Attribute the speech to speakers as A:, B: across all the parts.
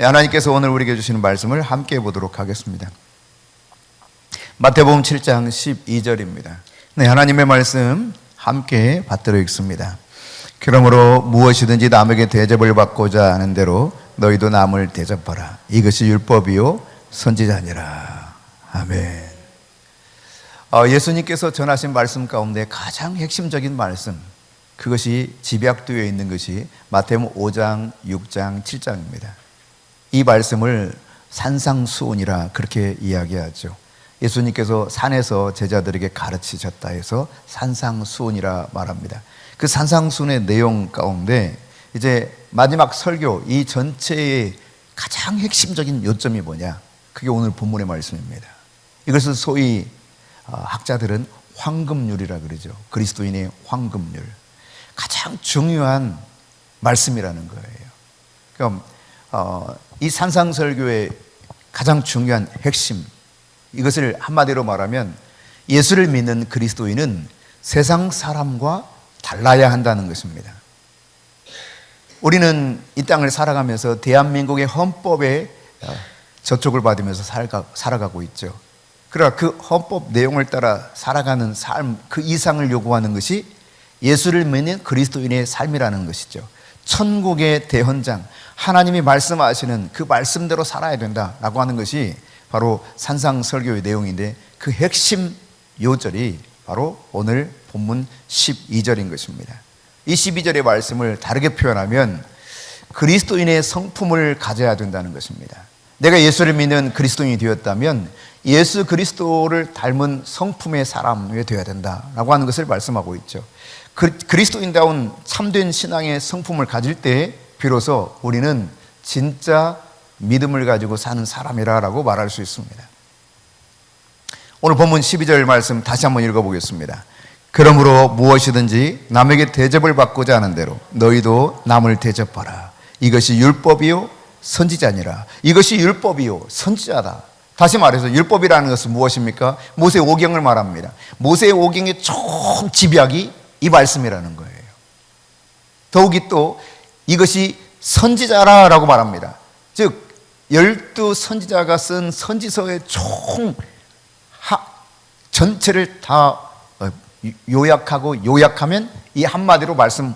A: 하나님께서 오늘 우리에게 주시는 말씀을 함께 보도록 하겠습니다. 마태복음 7장 12절입니다. 네, 하나님의 말씀 함께 받들어 읽습니다. 그러므로 무엇이든지 남에게 대접을 받고자 하는 대로 너희도 남을 대접하라. 이것이 율법이요 선지자니라. 아멘. 예수님께서 전하신 말씀 가운데 가장 핵심적인 말씀, 그것이 집약되어 있는 것이 마태복음 5장, 6장, 7장입니다. 이 말씀을 산상수훈이라 그렇게 이야기하죠. 예수님께서 산에서 제자들에게 가르치셨다 해서 산상수훈이라 말합니다. 그 산상수훈의 내용 가운데 이제 마지막 설교, 이 전체의 가장 핵심적인 요점이 뭐냐? 그게 오늘 본문의 말씀입니다. 이것을 소위 학자들은 황금률이라 그러죠. 그리스도인의 황금률. 가장 중요한 말씀이라는 거예요. 그럼 이 산상설교의 가장 중요한 핵심, 이것을 한마디로 말하면 예수를 믿는 그리스도인은 세상 사람과 달라야 한다는 것입니다. 우리는 이 땅을 살아가면서 대한민국의 헌법에 저촉을 받으면서 살아가고 있죠. 그러나 그 헌법 내용을 따라 살아가는 삶, 그 이상을 요구하는 것이 예수를 믿는 그리스도인의 삶이라는 것이죠. 천국의 대헌장, 하나님이 말씀하시는 그 말씀대로 살아야 된다라고 하는 것이 바로 산상설교의 내용인데, 그 핵심 요절이 바로 오늘 본문 12절인 것입니다. 이 12절의 말씀을 다르게 표현하면 그리스도인의 성품을 가져야 된다는 것입니다. 내가 예수를 믿는 그리스도인이 되었다면 예수 그리스도를 닮은 성품의 사람이 되어야 된다라고 하는 것을 말씀하고 있죠. 그리스도인다운 참된 신앙의 성품을 가질 때 비로소 우리는 진짜 믿음을 가지고 사는 사람이라고 말할 수 있습니다. 오늘 본문 12절 말씀 다시 한번 읽어보겠습니다. 그러므로 무엇이든지 남에게 대접을 받고자 하는 대로 너희도 남을 대접하라. 이것이 율법이요 선지자니라. 이것이 율법이요 선지자다. 다시 말해서 율법이라는 것은 무엇입니까? 모세오경을 말합니다. 모세오경의 총 집약이 이 말씀이라는 거예요. 더욱이 또 이것이 선지자라고 말합니다. 즉 12선지자가 쓴 선지서의 총 전체를 다 요약하면 이 한마디로 말씀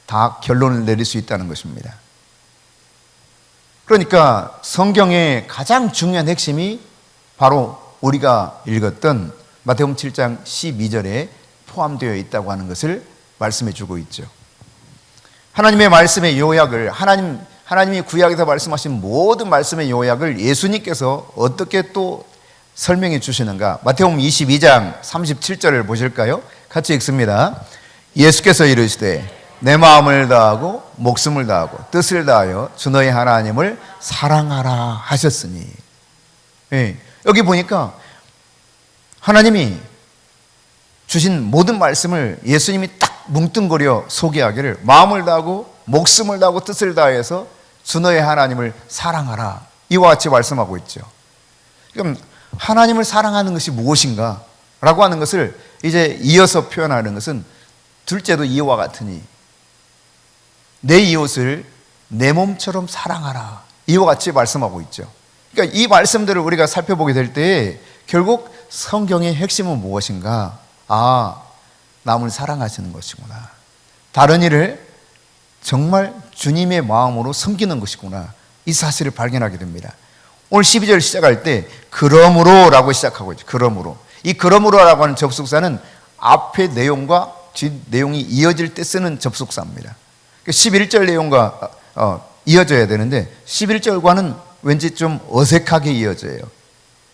A: 다 결론을 내릴 수 있다는 것입니다. 그러니까 성경의 가장 중요한 핵심이 바로 우리가 읽었던 마태복음 7장 12절에 포함되어 있다고 하는 것을 말씀해 주고 있죠. 하나님의 말씀의 요약을, 하나님이 구약에서 말씀하신 모든 말씀의 요약을 예수님께서 어떻게 또 설명해 주시는가? 마태복음 22장 37절을 보실까요? 같이 읽습니다. 예수께서 이르시되 내 마음을 다하고 목숨을 다하고 뜻을 다하여 주 너의 하나님을 사랑하라 하셨으니. 네, 여기 보니까 하나님이 주신 모든 말씀을 예수님이 딱 뭉뚱그려 소개하기를 마음을 다하고 목숨을 다하고 뜻을 다해서 주 너의 하나님을 사랑하라, 이와 같이 말씀하고 있죠. 그럼 하나님을 사랑하는 것이 무엇인가 라고 하는 것을 이제 이어서 표현하는 것은 둘째도 이와 같으니 내 이웃을 내 몸처럼 사랑하라, 이와 같이 말씀하고 있죠. 그러니까 이 말씀들을 우리가 살펴보게 될 때 결국 성경의 핵심은 무엇인가? 남을 사랑하시는 것이구나. 다른 이를 정말 주님의 마음으로 섬기는 것이구나. 이 사실을 발견하게 됩니다. 오늘 12절 시작할 때 그러므로 라고 시작하고 있죠. 그러므로. 이 그러므로라고 하는 접속사는 앞의 내용과 뒷 내용이 이어질 때 쓰는 접속사입니다. 11절 내용과 이어져야 되는데 11절과는 왠지 좀 어색하게 이어져요.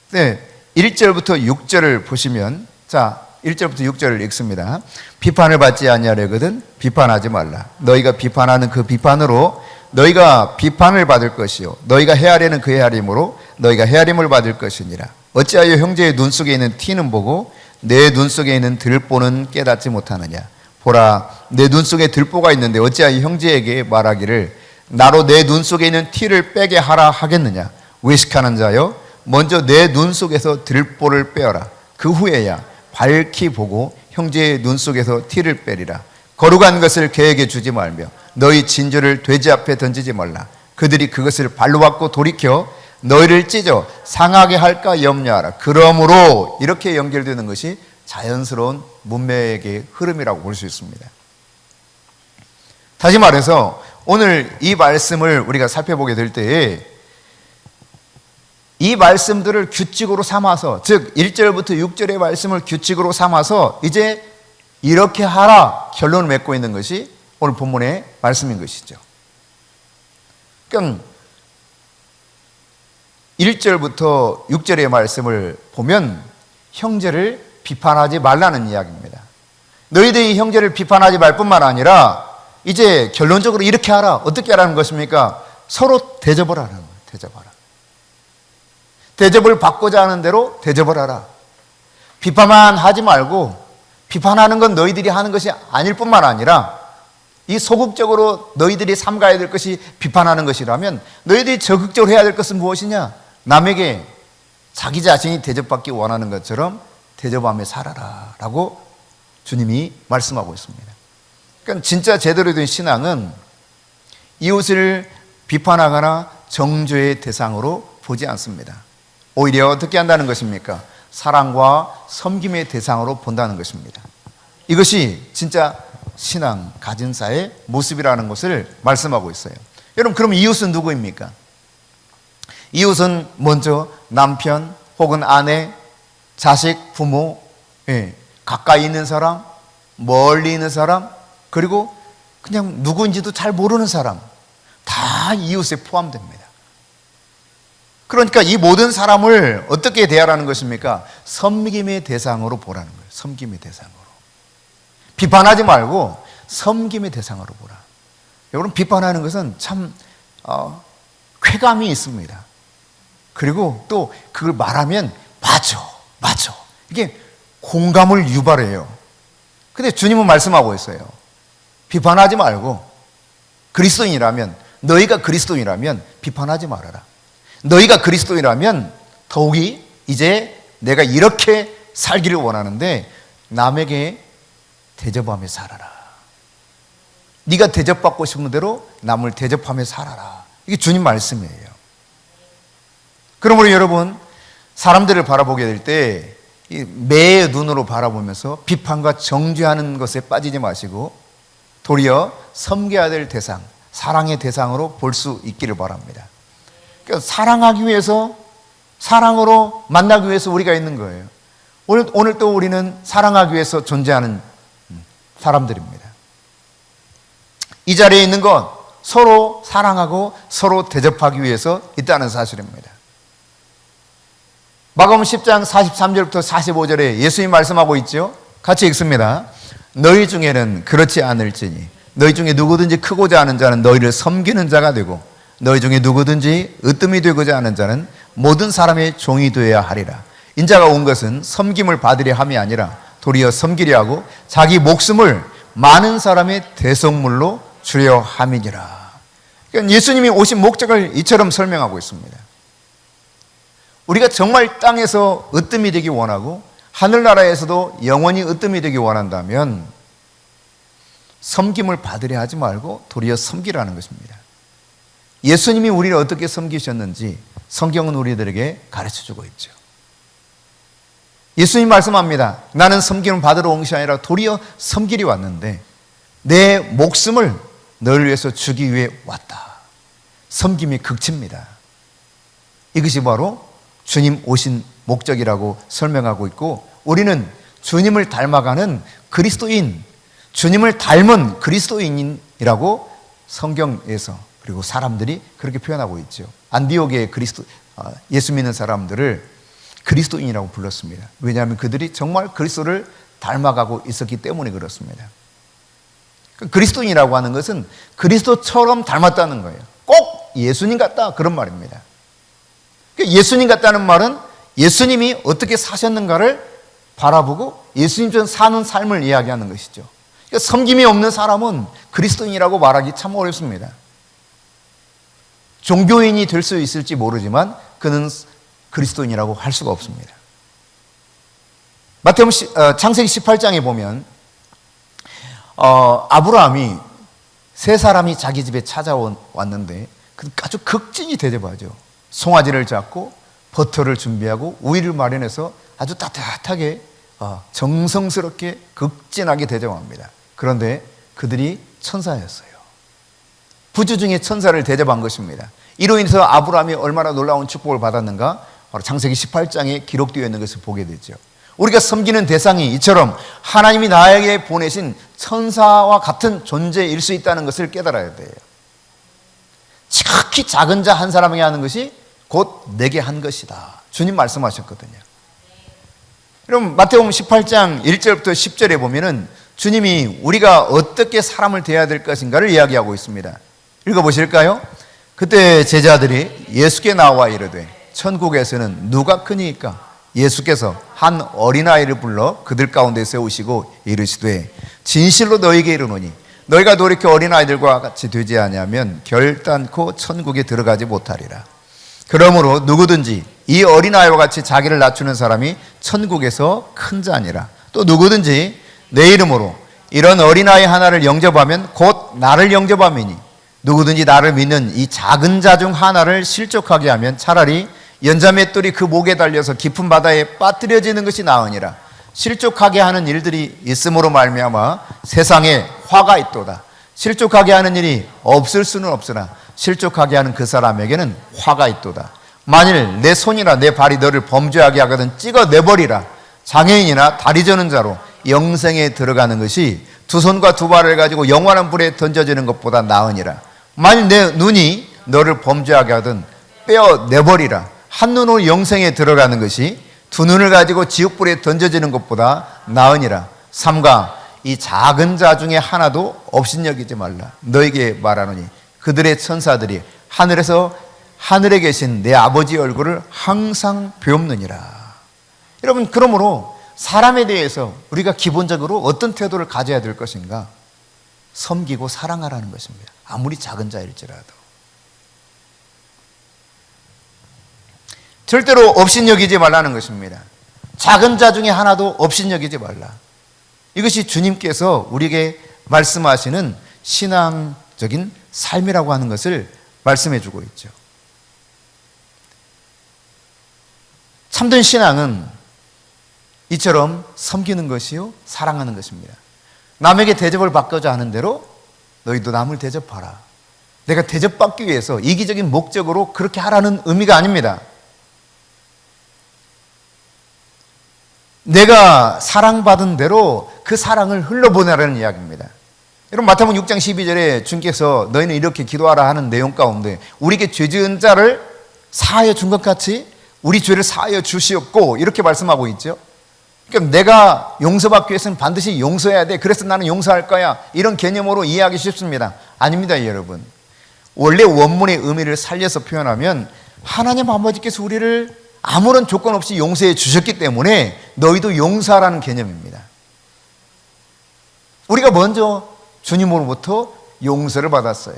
A: 네, 1절부터 6절을 보시면, 자, 1절부터 6절을 읽습니다. 비판을 받지 아니하려거든 비판하지 말라. 너희가 비판하는 그 비판으로 너희가 비판을 받을 것이요 너희가 헤아리는 그 헤아림으로 너희가 헤아림을 받을 것이니라. 어찌하여 형제의 눈 속에 있는 티는 보고 내 눈 속에 있는 들보는 깨닫지 못하느냐. 보라, 내 눈 속에 들보가 있는데 어찌하여 형제에게 말하기를 나로 내 눈 속에 있는 티를 빼게 하라 하겠느냐. 외식하는 자여, 먼저 내 눈 속에서 들보를 빼어라. 그 후에야 밝히 보고 형제의 눈 속에서 티를 빼리라. 거룩한 것을 개에게 주지 말며 너희 진주를 돼지 앞에 던지지 말라. 그들이 그것을 발로 밟고 돌이켜 너희를 찢어 상하게 할까 염려하라. 그러므로 이렇게 연결되는 것이 자연스러운 문맥의 흐름이라고 볼 수 있습니다. 다시 말해서 오늘 이 말씀을 우리가 살펴보게 될 때에 이 말씀들을 규칙으로 삼아서, 즉 1절부터 6절의 말씀을 규칙으로 삼아서 이제 이렇게 하라 결론을 맺고 있는 것이 오늘 본문의 말씀인 것이죠. 그러니까 1절부터 6절의 말씀을 보면 형제를 비판하지 말라는 이야기입니다. 너희들이 형제를 비판하지 말 뿐만 아니라 이제 결론적으로 이렇게 하라. 어떻게 하라는 것입니까? 서로 대접을 하라는 거예요. 대접하라. 대접을 받고자 하는 대로 대접을 하라. 비판만 하지 말고, 비판하는 건 너희들이 하는 것이 아닐 뿐만 아니라 이 소극적으로 너희들이 삼가야 될 것이 비판하는 것이라면 너희들이 적극적으로 해야 될 것은 무엇이냐? 남에게 자기 자신이 대접받기 원하는 것처럼 대접하며 살아라 라고 주님이 말씀하고 있습니다. 그러니까 진짜 제대로 된 신앙은 이웃을 비판하거나 정죄의 대상으로 보지 않습니다. 오히려 어떻게 한다는 것입니까? 사랑과 섬김의 대상으로 본다는 것입니다. 이것이 진짜 신앙, 가진사의 모습이라는 것을 말씀하고 있어요. 여러분, 그럼 이웃은 누구입니까? 이웃은 먼저 남편 혹은 아내, 자식, 부모, 가까이 있는 사람, 멀리 있는 사람, 그리고 그냥 누구인지도 잘 모르는 사람, 다 이웃에 포함됩니다. 그러니까 이 모든 사람을 어떻게 대하라는 것입니까? 섬김의 대상으로 보라는 거예요. 섬김의 대상으로. 비판하지 말고 섬김의 대상으로 보라. 여러분, 비판하는 것은 참 쾌감이 있습니다. 그리고 또 그걸 말하면 맞아. 이게 공감을 유발해요. 근데 주님은 말씀하고 있어요. 비판하지 말고, 그리스도인이라면, 너희가 그리스도인이라면 비판하지 말아라. 너희가 그리스도인이라면 더욱이 이제 내가 이렇게 살기를 원하는데 남에게 대접하며 살아라. 네가 대접받고 싶은 대로 남을 대접하며 살아라. 이게 주님 말씀이에요. 그러므로 여러분, 사람들을 바라보게 될 때 매의 눈으로 바라보면서 비판과 정죄하는 것에 빠지지 마시고 도리어 섬겨야 될 대상, 사랑의 대상으로 볼 수 있기를 바랍니다. 그러니까 사랑하기 위해서, 사랑으로 만나기 위해서 우리가 있는 거예요. 오늘 또 우리는 사랑하기 위해서 존재하는 사람들입니다. 이 자리에 있는 건 서로 사랑하고 서로 대접하기 위해서 있다는 사실입니다. 마가복음 10장 43절부터 45절에 예수님이 말씀하고 있죠. 같이 읽습니다. 너희 중에는 그렇지 않을지니 너희 중에 누구든지 크고자 하는 자는 너희를 섬기는 자가 되고 너희 중에 누구든지 으뜸이 되고자 하는 자는 모든 사람의 종이 되어야 하리라. 인자가 온 것은 섬김을 받으려 함이 아니라 도리어 섬기려 하고 자기 목숨을 많은 사람의 대속물로 주려 함이니라. 그러니까 예수님이 오신 목적을 이처럼 설명하고 있습니다. 우리가 정말 땅에서 으뜸이 되기 원하고 하늘나라에서도 영원히 으뜸이 되기 원한다면 섬김을 받으려 하지 말고 도리어 섬기라는 것입니다. 예수님이 우리를 어떻게 섬기셨는지 성경은 우리들에게 가르쳐주고 있죠. 예수님 말씀합니다. 나는 섬김을 받으러 온 것이 아니라 도리어 섬기려 왔는데 내 목숨을 너를 위해서 주기 위해 왔다. 섬김이 극치입니다. 이것이 바로 주님 오신 목적이라고 설명하고 있고 우리는 주님을 닮아가는 그리스도인, 주님을 닮은 그리스도인이라고 성경에서 그리고 사람들이 그렇게 표현하고 있죠. 안디옥의 예수 믿는 사람들을 그리스도인이라고 불렀습니다. 왜냐하면 그들이 정말 그리스도를 닮아가고 있었기 때문에 그렇습니다. 그리스도인이라고 하는 것은 그리스도처럼 닮았다는 거예요. 꼭 예수님 같다 그런 말입니다. 예수님 같다는 말은 예수님이 어떻게 사셨는가를 바라보고 예수님처럼 사는 삶을 이야기하는 것이죠. 그러니까 섬김이 없는 사람은 그리스도인이라고 말하기 참 어렵습니다. 종교인이 될 수 있을지 모르지만 그는 그리스도인이라고 할 수가 없습니다. 마태복음 창세기 18장에 보면 아브라함이 세 사람이 자기 집에 찾아왔는데 아주 극진히 대접하죠. 송아지를 잡고 버터를 준비하고 우유를 마련해서 아주 따뜻하게 정성스럽게 극진하게 대접합니다. 그런데 그들이 천사였어요. 부주 중에 천사를 대접한 것입니다. 이로 인해서 아브라함이 얼마나 놀라운 축복을 받았는가? 바로 창세기 18장에 기록되어 있는 것을 보게 되죠. 우리가 섬기는 대상이 이처럼 하나님이 나에게 보내신 천사와 같은 존재일 수 있다는 것을 깨달아야 돼요. 지극히 작은 자 한 사람에게 하는 것이 곧 내게 한 것이다. 주님 말씀하셨거든요. 그럼 마태복음 18장 1절부터 10절에 보면은 주님이 우리가 어떻게 사람을 대해야 될 것인가를 이야기하고 있습니다. 읽어보실까요? 그때 제자들이 예수께 나와 이르되 천국에서는 누가 크니까? 예수께서 한 어린아이를 불러 그들 가운데 세우시고 이르시되 진실로 너희에게 이르노니 너희가 돌이켜 어린아이들과 같이 되지 아니하면 결단코 천국에 들어가지 못하리라. 그러므로 누구든지 이 어린아이와 같이 자기를 낮추는 사람이 천국에서 큰 자니라. 또 누구든지 내 이름으로 이런 어린아이 하나를 영접하면 곧 나를 영접함이니 누구든지 나를 믿는 이 작은 자 중 하나를 실족하게 하면 차라리 연자 맷돌이 그 목에 달려서 깊은 바다에 빠뜨려지는 것이 나으니라. 실족하게 하는 일들이 있음으로 말미암아 세상에 화가 있도다. 실족하게 하는 일이 없을 수는 없으나 실족하게 하는 그 사람에게는 화가 있도다. 만일 내 손이나 내 발이 너를 범죄하게 하거든 찍어내버리라. 장애인이나 다리 저는 자로 영생에 들어가는 것이 두 손과 두 발을 가지고 영원한 불에 던져지는 것보다 나으니라. 만일 내 눈이 너를 범죄하게 하든 빼어내버리라. 한 눈으로 영생에 들어가는 것이 두 눈을 가지고 지옥불에 던져지는 것보다 나으니라. 삼가 이 작은 자 중에 하나도 업신여기지 말라. 너에게 말하노니 그들의 천사들이 하늘에 계신 내 아버지 얼굴을 항상 배움느니라. 여러분, 그러므로 사람에 대해서 우리가 기본적으로 어떤 태도를 가져야 될 것인가? 섬기고 사랑하라는 것입니다. 아무리 작은 자일지라도. 절대로 업신여기지 말라는 것입니다. 작은 자 중에 하나도 업신여기지 말라. 이것이 주님께서 우리에게 말씀하시는 신앙적인 삶이라고 하는 것을 말씀해 주고 있죠. 참된 신앙은 이처럼 섬기는 것이요 사랑하는 것입니다. 남에게 대접을 받고자 하는 대로 너희도 남을 대접하라. 내가 대접받기 위해서 이기적인 목적으로 그렇게 하라는 의미가 아닙니다. 내가 사랑받은 대로 그 사랑을 흘러보내라는 이야기입니다. 여러분, 마태복음 6장 12절에 주님께서 너희는 이렇게 기도하라 하는 내용 가운데 우리에게 죄 지은 자를 사하여 준 것 같이 우리 죄를 사하여 주시옵고 이렇게 말씀하고 있죠. 그러니까 내가 용서받기 위해서는 반드시 용서해야 돼. 그래서 나는 용서할 거야. 이런 개념으로 이해하기 쉽습니다. 아닙니다, 여러분. 원래 원문의 의미를 살려서 표현하면 하나님 아버지께서 우리를 아무런 조건 없이 용서해 주셨기 때문에 너희도 용서하라는 개념입니다. 우리가 먼저 주님으로부터 용서를 받았어요.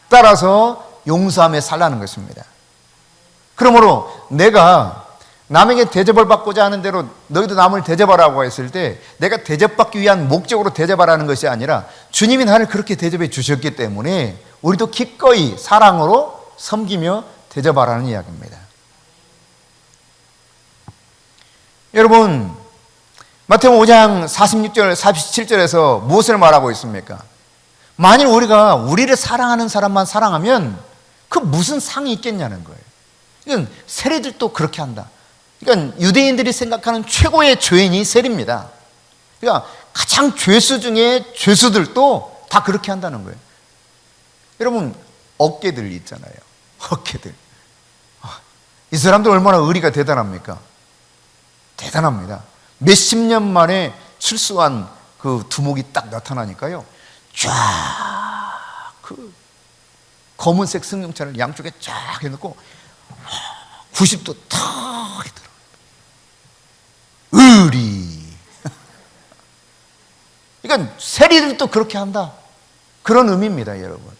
A: 따라서 용서함에 살라는 것입니다. 그러므로 내가 남에게 대접을 받고자 하는 대로 너희도 남을 대접하라고 했을 때 내가 대접받기 위한 목적으로 대접하라는 것이 아니라 주님이 나를 그렇게 대접해 주셨기 때문에 우리도 기꺼이 사랑으로 섬기며 대접하라는 이야기입니다. 여러분, 마태복음 5장 46절, 47절에서 무엇을 말하고 있습니까? 만일 우리가 우리를 사랑하는 사람만 사랑하면 그 무슨 상이 있겠냐는 거예요. 이건 세리들도 그렇게 한다. 그러니까 유대인들이 생각하는 최고의 죄인이 세리입니다. 그러니까 가장 죄수 중에 죄수들도 다 그렇게 한다는 거예요. 여러분, 어깨들 있잖아요. 어깨들. 이 사람들 얼마나 의리가 대단합니까? 대단합니다. 몇십 년 만에 출소한 그 두목이 딱 나타나니까요. 쫙 그 검은색 승용차를 양쪽에 쫙 해놓고 90도 탁 들어. 의리. 그러니까 세리들도 그렇게 한다. 그런 의미입니다, 여러분.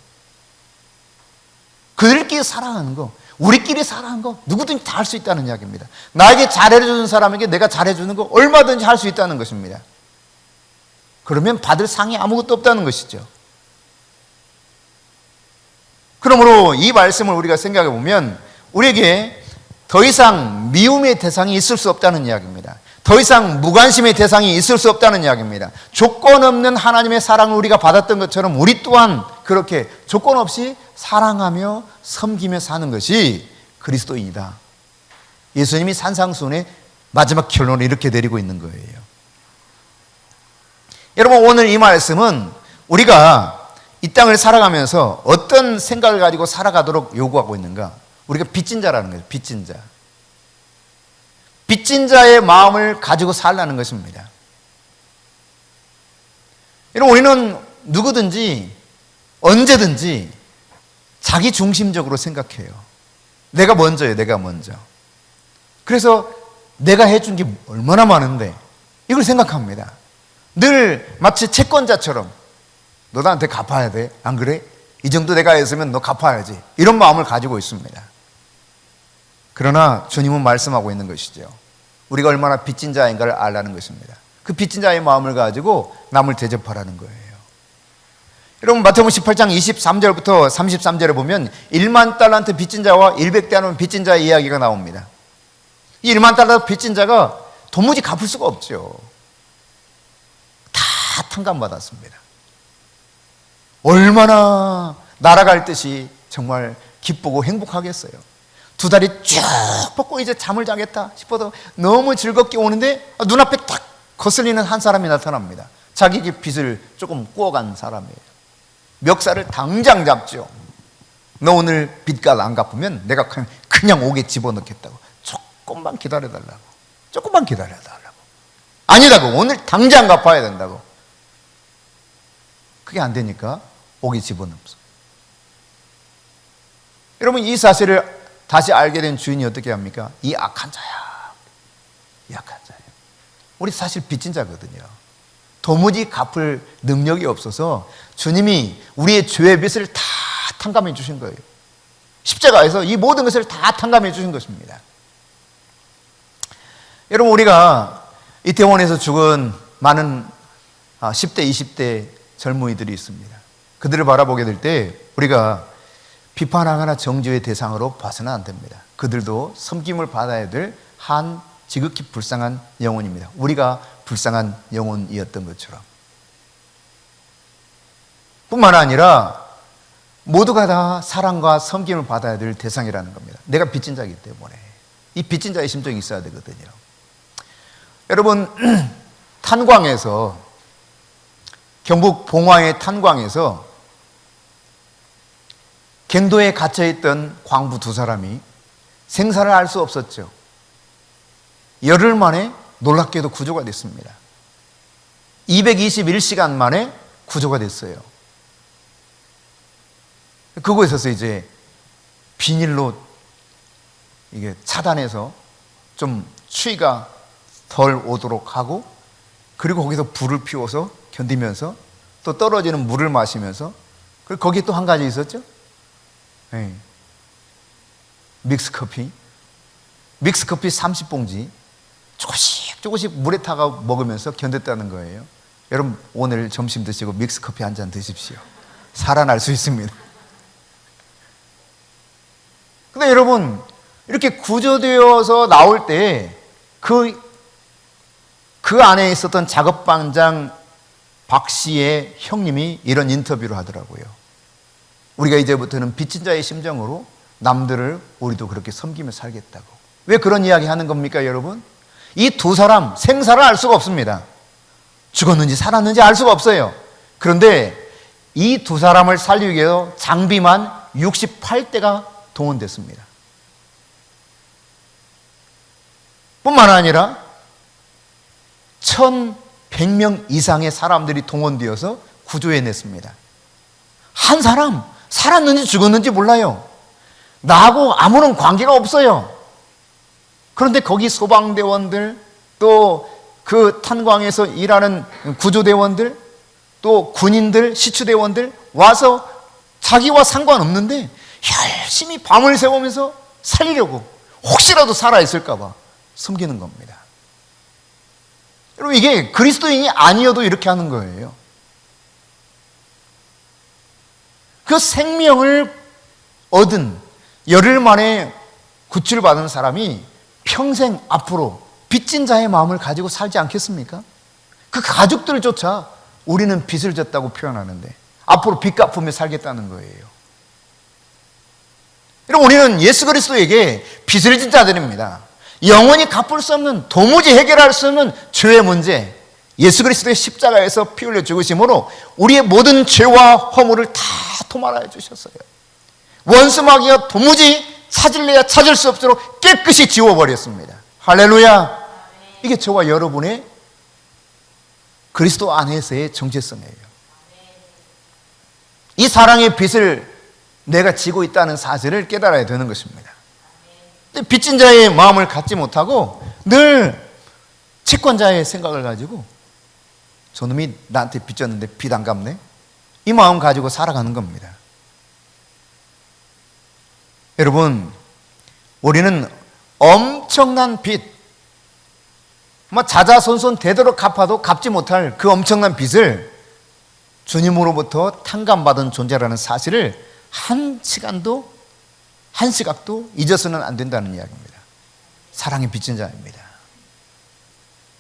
A: 그들끼리 사랑하는 거, 우리끼리 사랑하는 거 누구든지 다 할 수 있다는 이야기입니다. 나에게 잘해주는 사람에게 내가 잘해주는 거 얼마든지 할 수 있다는 것입니다. 그러면 받을 상이 아무것도 없다는 것이죠. 그러므로 이 말씀을 우리가 생각해 보면 우리에게 더 이상 미움의 대상이 있을 수 없다는 이야기입니다. 더 이상 무관심의 대상이 있을 수 없다는 이야기입니다. 조건 없는 하나님의 사랑을 우리가 받았던 것처럼 우리 또한 그렇게 조건 없이 사랑하며 섬기며 사는 것이 그리스도인이다. 예수님이 산상수훈의 마지막 결론을 이렇게 내리고 있는 거예요. 여러분, 오늘 이 말씀은 우리가 이 땅을 살아가면서 어떤 생각을 가지고 살아가도록 요구하고 있는가? 우리가 빚진 자라는 거예요. 빚진 자. 빚진 자의 마음을 가지고 살라는 것입니다. 여러분, 우리는 누구든지 언제든지 자기 중심적으로 생각해요. 내가 먼저예요. 내가 먼저. 그래서 내가 해준 게 얼마나 많은데 이걸 생각합니다. 늘 마치 채권자처럼 너 나한테 갚아야 돼. 안 그래? 이 정도 내가 했으면 너 갚아야지. 이런 마음을 가지고 있습니다. 그러나 주님은 말씀하고 있는 것이죠. 우리가 얼마나 빚진 자인가를 알라는 것입니다. 그 빚진 자의 마음을 가지고 남을 대접하라는 거예요. 여러분, 마태복음 18장 23절부터 33절에 보면 1만 달란트 빚진 자와 100대나무 빚진 자의 이야기가 나옵니다. 이 1만 달란트 빚진 자가 도무지 갚을 수가 없죠. 다 탕감받았습니다. 얼마나 날아갈 듯이 정말 기쁘고 행복하겠어요. 두 다리 쭉 뻗고 이제 잠을 자겠다 싶어도 너무 즐겁게 오는데 눈앞에 딱 거슬리는 한 사람이 나타납니다. 자기 빚을 조금 꾸어간 사람이에요. 멱살을 당장 잡죠. 너 오늘 빚값 안 갚으면 내가 그냥 옥에 집어넣겠다고. 조금만 기다려달라고. 조금만 기다려달라고. 아니라고. 오늘 당장 갚아야 된다고. 그게 안 되니까 옥에 집어넣었어. 여러분, 이 사실을 다시 알게 된 주인이 어떻게 합니까? 이 악한 자야. 이 악한 자야. 우리 사실 빚진 자거든요. 도무지 갚을 능력이 없어서 주님이 우리의 죄의 빚을 다 탕감해 주신 거예요. 십자가에서 이 모든 것을 다 탕감해 주신 것입니다. 여러분, 우리가 이태원에서 죽은 많은 10대, 20대 젊은이들이 있습니다. 그들을 바라보게 될 때 우리가 비판하거나 정죄의 대상으로 봐서는 안 됩니다. 그들도 섬김을 받아야 될 한 지극히 불쌍한 영혼입니다. 우리가 불쌍한 영혼이었던 것처럼. 뿐만 아니라 모두가 다 사랑과 섬김을 받아야 될 대상이라는 겁니다. 내가 빚진 자이기 때문에. 이 빚진 자의 심정이 있어야 되거든요. 여러분, 탄광에서, 경북 봉화의 탄광에서 갱도에 갇혀있던 광부 두 사람이 생사를 알 수 없었죠. 열흘 만에 놀랍게도 구조가 됐습니다. 221시간 만에 구조가 됐어요. 그곳에서 이제 비닐로 이게 차단해서 좀 추위가 덜 오도록 하고, 그리고 거기서 불을 피워서 견디면서 또 떨어지는 물을 마시면서, 그리고 거기에 또 한 가지 있었죠. 네. 믹스커피 30봉지 조금씩 물에 타가 먹으면서 견뎠다는 거예요. 여러분, 오늘 점심 드시고 믹스커피 한 잔 드십시오. 살아날 수 있습니다. 근데 여러분, 이렇게 구조되어서 나올 때 그 안에 있었던 작업반장 박 씨의 형님이 이런 인터뷰를 하더라고요. 우리가 이제부터는 빚진 자의 심정으로 남들을 우리도 그렇게 섬기며 살겠다고. 왜 그런 이야기 하는 겁니까, 여러분? 이 두 사람 생사를 알 수가 없습니다. 죽었는지 살았는지 알 수가 없어요. 그런데 이 두 사람을 살리기 위해서 장비만 68대가 동원됐습니다. 뿐만 아니라 1100명 이상의 사람들이 동원되어서 구조해냈습니다. 한 사람 살았는지 죽었는지 몰라요. 나하고 아무런 관계가 없어요. 그런데 거기 소방대원들, 또 그 탄광에서 일하는 구조대원들, 또 군인들, 시추대원들 와서 자기와 상관없는데 열심히 밤을 새우면서 살리려고, 혹시라도 살아있을까 봐 숨기는 겁니다. 여러분, 이게 그리스도인이 아니어도 이렇게 하는 거예요. 그 생명을 얻은 열흘 만에 구출받은 사람이 평생 앞으로 빚진 자의 마음을 가지고 살지 않겠습니까? 그 가족들조차 우리는 빚을 졌다고 표현하는데 앞으로 빚 갚으며 살겠다는 거예요. 여러분, 우리는 예수 그리스도에게 빚을 진 자들입니다. 영원히 갚을 수 없는, 도무지 해결할 수 없는 죄의 문제, 예수 그리스도의 십자가에서 피 흘려 죽으심으로 우리의 모든 죄와 허물을 다 도말하여 주셨어요. 원수 마귀가 도무지 찾을래야 찾을 수 없도록 깨끗이 지워버렸습니다. 할렐루야. 이게 저와 여러분의 그리스도 안에서의 정체성이에요. 이 사랑의 빚을 내가 지고 있다는 사실을 깨달아야 되는 것입니다. 빚진 자의 마음을 갖지 못하고 늘 채권자의 생각을 가지고 저놈이 나한테 빚졌는데 빚 안 갚네? 이 마음 가지고 살아가는 겁니다. 여러분, 우리는 엄청난 빚, 자자손손 되도록 갚아도 갚지 못할 그 엄청난 빚을 주님으로부터 탕감받은 존재라는 사실을 한 시간도, 한 시각도 잊어서는 안 된다는 이야기입니다. 사랑의 빚진 자입니다.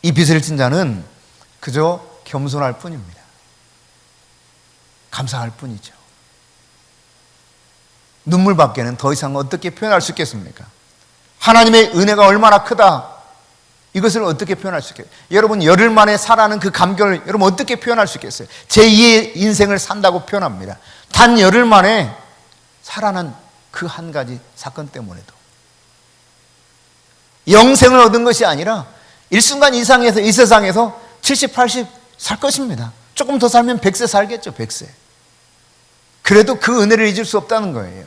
A: 이 빚을 진 자는 그저 겸손할 뿐입니다. 감사할 뿐이죠. 눈물밖에는 더 이상 어떻게 표현할 수 있겠습니까? 하나님의 은혜가 얼마나 크다, 이것을 어떻게 표현할 수 있겠어요? 여러분, 열흘 만에 살아는 그 감격을 여러분 어떻게 표현할 수 있겠어요? 제2의 인생을 산다고 표현합니다. 단 열흘 만에 살아난 그 한 가지 사건 때문에도 영생을 얻은 것이 아니라 일순간 이상에서 이 세상에서 70, 80 살 것입니다. 조금 더 살면 100세 살겠죠. 100세. 그래도 그 은혜를 잊을 수 없다는 거예요.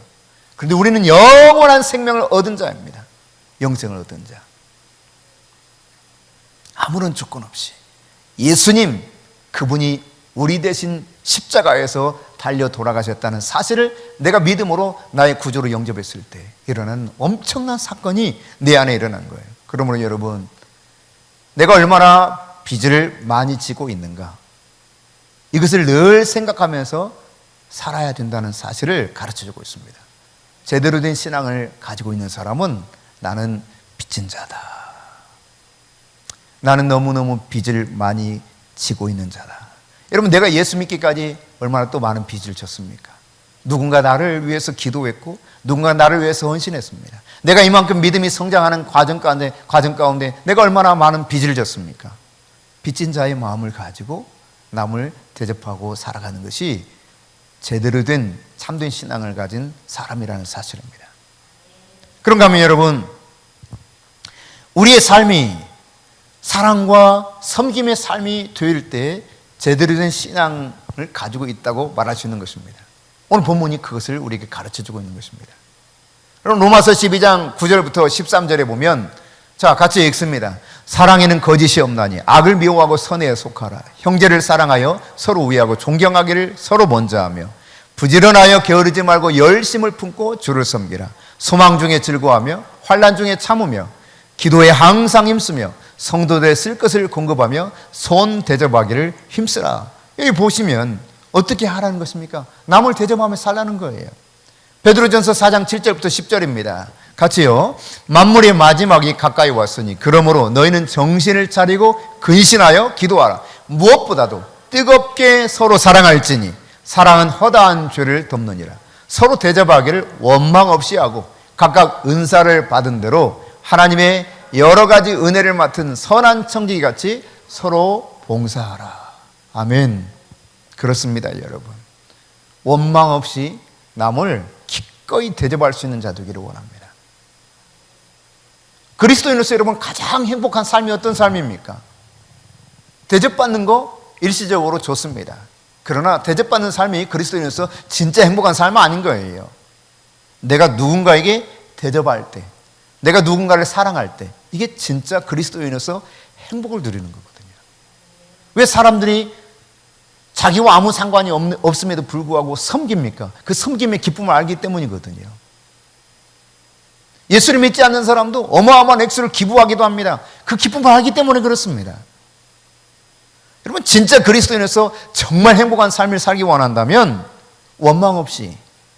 A: 그런데 우리는 영원한 생명을 얻은 자입니다. 영생을 얻은 자. 아무런 조건 없이 예수님, 그분이 우리 대신 십자가에서 달려 돌아가셨다는 사실을 내가 믿음으로 나의 구조로 영접했을 때 일어난 엄청난 사건이 내 안에 일어난 거예요. 그러므로 여러분, 내가 얼마나 빚을 많이 지고 있는가, 이것을 늘 생각하면서 살아야 된다는 사실을 가르쳐주고 있습니다. 제대로 된 신앙을 가지고 있는 사람은 나는 빚진 자다, 나는 너무너무 빚을 많이 지고 있는 자다. 여러분, 내가 예수 믿기까지 얼마나 또 많은 빚을 졌습니까? 누군가 나를 위해서 기도했고 누군가 나를 위해서 헌신했습니다. 내가 이만큼 믿음이 성장하는 과정 가운데 내가 얼마나 많은 빚을 졌습니까? 빚진 자의 마음을 가지고 남을 대접하고 살아가는 것이 제대로 된 참된 신앙을 가진 사람이라는 사실입니다. 그런가 하면 여러분, 우리의 삶이 사랑과 섬김의 삶이 될 때 제대로 된 신앙을 가지고 있다고 말할 수 있는 것입니다. 오늘 본문이 그것을 우리에게 가르쳐주고 있는 것입니다. 여러분, 로마서 12장 9절부터 13절에 보면, 자, 같이 읽습니다. 사랑에는 거짓이 없나니 악을 미워하고 선에 속하라. 형제를 사랑하여 서로 우애하고 존경하기를 서로 먼저 하며 부지런하여 게으르지 말고 열심을 품고 주를 섬기라. 소망 중에 즐거워하며 환난 중에 참으며 기도에 항상 힘쓰며 성도들의 쓸 것을 공급하며 손 대접하기를 힘쓰라. 여기 보시면 어떻게 하라는 것입니까? 남을 대접하며 살라는 거예요. 베드로전서 4장 7절부터 10절입니다. 같이요. 만물의 마지막이 가까이 왔으니 그러므로 너희는 정신을 차리고 근신하여 기도하라. 무엇보다도 뜨겁게 서로 사랑할지니 사랑은 허다한 죄를 덮느니라. 서로 대접하기를 원망 없이 하고 각각 은사를 받은 대로 하나님의 여러 가지 은혜를 맡은 선한 청지기 같이 서로 봉사하라. 아멘. 그렇습니다, 여러분. 원망 없이 남을 기꺼이 대접할 수 있는 자 되기를 원합니다. 그리스도인으로서 여러분 가장 행복한 삶이 어떤 삶입니까? 대접받는 거 일시적으로 좋습니다. 그러나 대접받는 삶이 그리스도인으로서 진짜 행복한 삶은 아닌 거예요. 내가 누군가에게 대접할 때, 내가 누군가를 사랑할 때, 이게 진짜 그리스도인으로서 행복을 누리는 거거든요. 왜 사람들이 자기와 아무 상관이 없음에도 불구하고 섬깁니까? 그 섬김의 기쁨을 알기 때문이거든요. 예수를 믿지 않는 사람도 어마어마한 액수를 기부하기도 합니다. 그 기쁨을 알기 때문에 그렇습니다. 여러분, 진짜 그리스도인으로서 정말 행복한 삶을 살기 원한다면 원망 없이,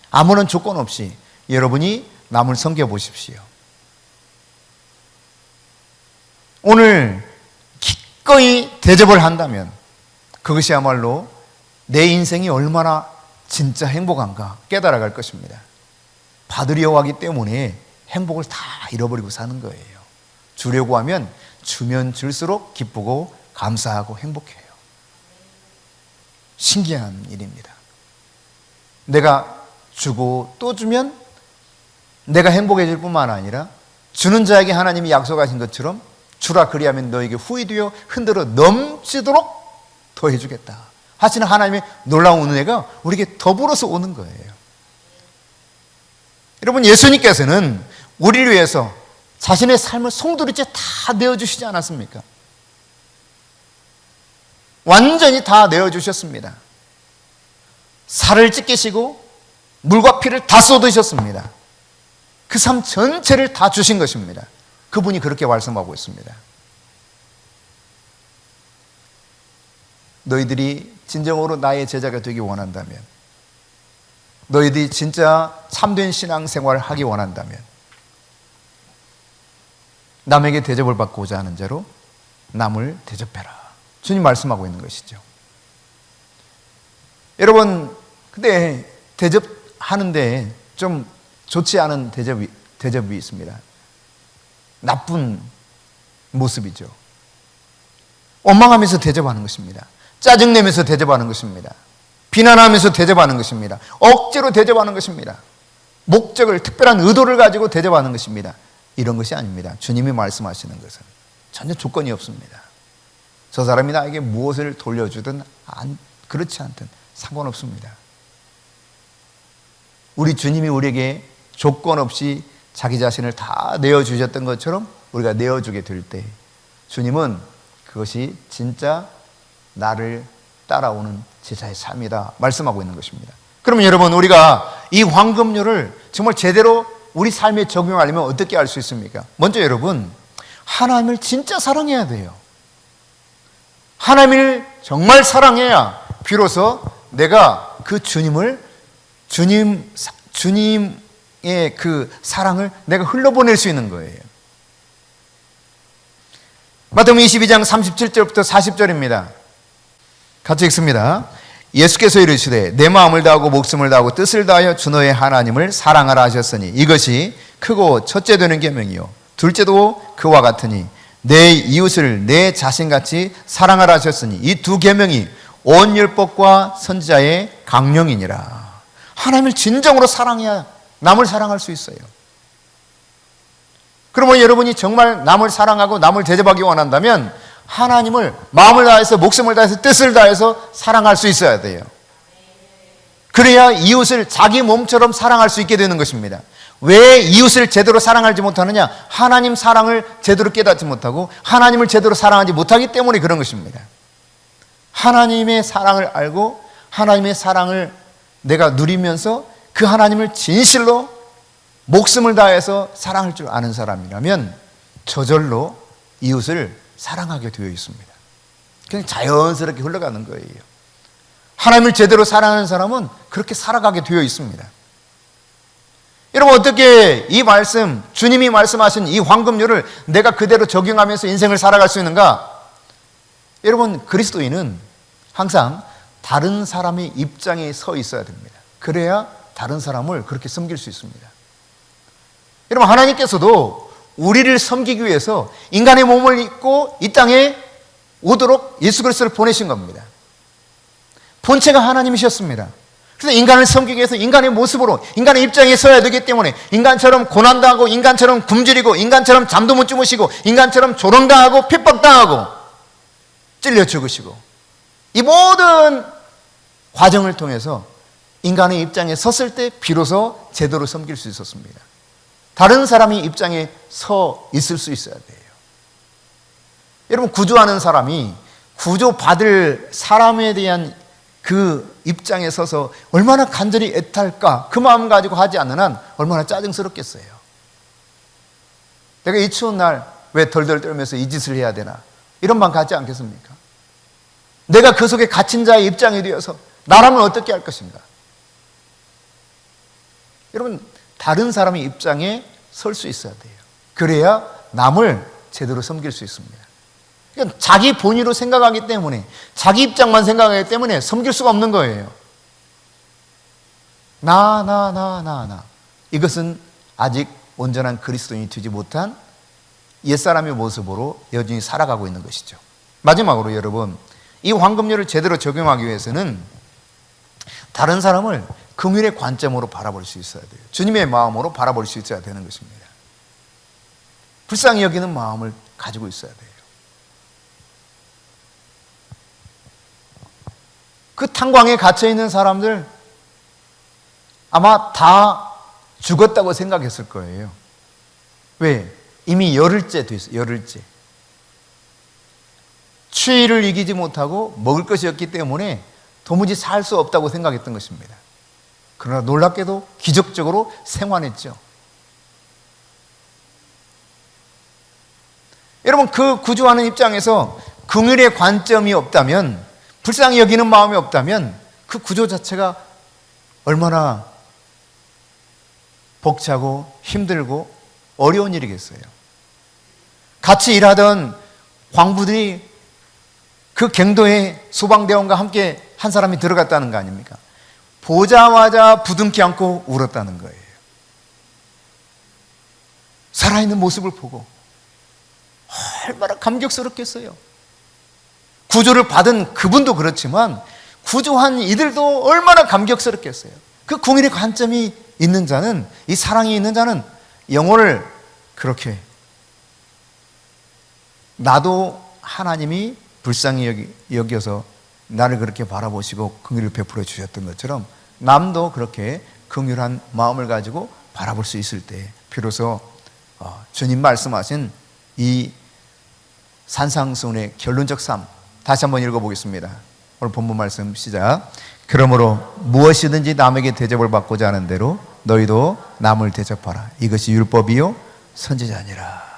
A: 아무런 조건 없이 여러분이 남을 섬겨보십시오. 오늘 기꺼이 대접을 한다면 그것이야말로 내 인생이 얼마나 진짜 행복한가 깨달아갈 것입니다. 받으려고 하기 때문에 행복을 다 잃어버리고 사는 거예요. 주려고 하면 주면 줄수록 기쁘고 감사하고 행복해요. 신기한 일입니다. 내가 주고 또 주면 내가 행복해질 뿐만 아니라 주는 자에게 하나님이 약속하신 것처럼 주라 그리하면 너에게 후히 되어 흔들어 넘치도록 더해주겠다 하시는 하나님의 놀라운 은혜가 우리에게 더불어서 오는 거예요. 여러분, 예수님께서는 우리를 위해서 자신의 삶을 송두리째 다 내어주시지 않았습니까? 완전히 다 내어주셨습니다. 살을 찢기시고 물과 피를 다 쏟으셨습니다. 그 삶 전체를 다 주신 것입니다. 그분이 그렇게 말씀하고 있습니다. 너희들이 진정으로 나의 제자가 되기 원한다면, 너희들이 진짜 참된 신앙생활을 하기 원한다면 남에게 대접을 받고자 하는 자로 남을 대접해라. 주님 말씀하고 있는 것이죠. 여러분, 근데 대접하는데 좀 좋지 않은 대접이 있습니다. 나쁜 모습이죠. 원망하면서 대접하는 것입니다. 짜증내면서 대접하는 것입니다. 비난하면서 대접하는 것입니다. 억지로 대접하는 것입니다. 목적을, 특별한 의도를 가지고 대접하는 것입니다. 이런 것이 아닙니다. 주님이 말씀하시는 것은 전혀 조건이 없습니다. 저 사람이 나에게 무엇을 돌려주든 그렇지 않든 상관없습니다. 우리 주님이 우리에게 조건 없이 자기 자신을 다 내어주셨던 것처럼 우리가 내어주게 될 때 주님은 그것이 진짜 나를 따라오는 제자의 삶이다 말씀하고 있는 것입니다. 그러면 여러분, 우리가 이 황금률을 정말 제대로 우리 삶에 적용하려면 어떻게 할 수 있습니까? 먼저 여러분, 하나님을 진짜 사랑해야 돼요. 하나님을 정말 사랑해야 비로소 내가 그 주님의 그 사랑을 내가 흘러보낼 수 있는 거예요. 마태복음 22장 37절부터 40절입니다. 같이 읽습니다. 예수께서 이르시되 내 마음을 다하고 목숨을 다하고 뜻을 다하여 주 너의 하나님을 사랑하라 하셨으니 이것이 크고 첫째 되는 계명이요 둘째도 그와 같으니 내 이웃을 내 자신같이 사랑하라 하셨으니 이 두 계명이 온 율법과 선지자의 강령이니라. 하나님을 진정으로 사랑해야 남을 사랑할 수 있어요. 그러면 여러분이 정말 남을 사랑하고 남을 대접하기 원한다면 하나님을 마음을 다해서 목숨을 다해서 뜻을 다해서 사랑할 수 있어야 돼요. 그래야 이웃을 자기 몸처럼 사랑할 수 있게 되는 것입니다. 왜 이웃을 제대로 사랑하지 못하느냐? 하나님 사랑을 제대로 깨닫지 못하고 하나님을 제대로 사랑하지 못하기 때문에 그런 것입니다. 하나님의 사랑을 알고 하나님의 사랑을 내가 누리면서 그 하나님을 진실로 목숨을 다해서 사랑할 줄 아는 사람이라면 저절로 이웃을 사랑하게 되어 있습니다. 그냥 자연스럽게 흘러가는 거예요. 하나님을 제대로 사랑하는 사람은 그렇게 살아가게 되어 있습니다. 여러분, 어떻게 이 말씀, 주님이 말씀하신 이 황금률을 내가 그대로 적용하면서 인생을 살아갈 수 있는가? 여러분, 그리스도인은 항상 다른 사람의 입장에 서 있어야 됩니다. 그래야 다른 사람을 그렇게 섬길 수 있습니다. 여러분, 하나님께서도 우리를 섬기기 위해서 인간의 몸을 입고 이 땅에 오도록 예수 그리스도를 보내신 겁니다. 본체가 하나님이셨습니다. 그래서 인간을 섬기기 위해서 인간의 모습으로 인간의 입장에 서야 되기 때문에 인간처럼 고난당하고 인간처럼 굶주리고 인간처럼 잠도 못 주무시고 인간처럼 조롱당하고 핍박당하고 찔려 죽으시고 이 모든 과정을 통해서 인간의 입장에 섰을 때 비로소 제대로 섬길 수 있었습니다. 다른 사람이 입장에 서 있을 수 있어야 돼요. 여러분, 구조하는 사람이 구조받을 사람에 대한 그 입장에 서서 얼마나 간절히 애탈까, 그 마음 가지고 하지 않는 한 얼마나 짜증스럽겠어요. 내가 이 추운 날 왜 덜덜 떨면서 이 짓을 해야 되나, 이런 마음 갖지 않겠습니까? 내가 그 속에 갇힌 자의 입장이 되어서 나라면 어떻게 할 것인가. 여러분, 다른 사람의 입장에 설 수 있어야 돼요. 그래야 남을 제대로 섬길 수 있습니다. 그러니까 자기 본위로 생각하기 때문에, 자기 입장만 생각하기 때문에 섬길 수가 없는 거예요. 나. 이것은 아직 온전한 그리스도인이 되지 못한 옛사람의 모습으로 여전히 살아가고 있는 것이죠. 마지막으로 여러분, 이 황금률을 제대로 적용하기 위해서는 다른 사람을 긍휼의 관점으로 바라볼 수 있어야 돼요. 주님의 마음으로 바라볼 수 있어야 되는 것입니다. 불쌍히 여기는 마음을 가지고 있어야 돼요. 그 탄광에 갇혀 있는 사람들 아마 다 죽었다고 생각했을 거예요. 왜? 이미 열흘째 됐어요. 열흘째. 추위를 이기지 못하고 먹을 것이 없기 때문에 도무지 살 수 없다고 생각했던 것입니다. 그러나 놀랍게도 기적적으로 생還했죠. 여러분, 그 구조하는 입장에서 긍휼의 관점이 없다면, 불쌍히 여기는 마음이 없다면 그 구조 자체가 얼마나 벅차고 힘들고 어려운 일이겠어요. 같이 일하던 광부들이 그 갱도에 소방대원과 함께 한 사람이 들어갔다는 거 아닙니까? 보자마자 부둥키 안고 울었다는 거예요. 살아있는 모습을 보고 얼마나 감격스럽겠어요. 구조를 받은 그분도 그렇지만 구조한 이들도 얼마나 감격스럽겠어요. 그 긍휼의 관점이 있는 자는, 이 사랑이 있는 자는 영혼을 그렇게, 나도 하나님이 불쌍히 여겨서 나를 그렇게 바라보시고 긍휼을 베풀어 주셨던 것처럼 남도 그렇게 긍휼한 마음을 가지고 바라볼 수 있을 때 비로소 주님 말씀하신 이 산상수훈의 결론적 삶, 다시 한번 읽어보겠습니다. 오늘 본문 말씀 시작. 그러므로 무엇이든지 남에게 대접을 받고자 하는 대로 너희도 남을 대접하라. 이것이 율법이요 선지자니라.